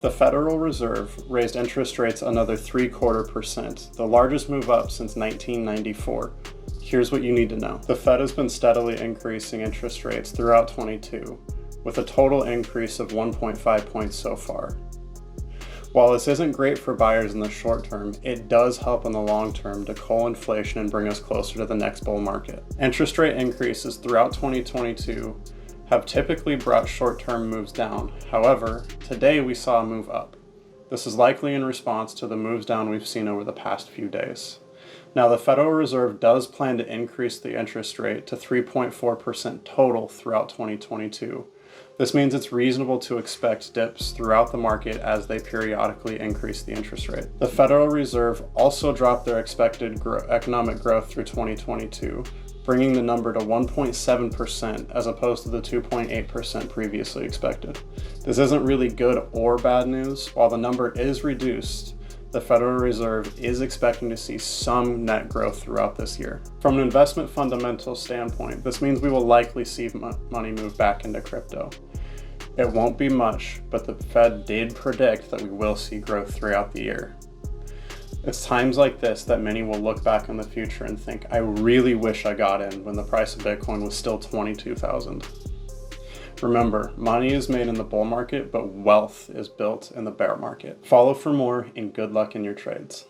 The Federal Reserve raised interest rates another 0.75%, the largest move up since 1994. Here's what you need to know. The Fed has been steadily increasing interest rates throughout 22, with a total increase of 1.5 points so far. While this isn't great for buyers in the short term, it does help in the long term to cull inflation and bring us closer to the next bull market. Interest rate increases throughout 2022 have typically brought short-term moves down. However, today we saw a move up. This is likely in response to the moves down we've seen over the past few days. Now, the Federal Reserve does plan to increase the interest rate to 3.4% total throughout 2022. This means it's reasonable to expect dips throughout the market as they periodically increase the interest rate. The Federal Reserve also dropped their expected economic growth through 2022, bringing the number to 1.7% as opposed to the 2.8% previously expected. This isn't really good or bad news. While the number is reduced, the Federal Reserve is expecting to see some net growth throughout this year. From an investment fundamental standpoint, this means we will likely see money move back into crypto. It won't be much, but the Fed did predict that we will see growth throughout the year. It's times like this that many will look back in the future and think, I really wish I got in when the price of Bitcoin was still 22,000. Remember, money is made in the bull market, but wealth is built in the bear market. Follow for more and good luck in your trades.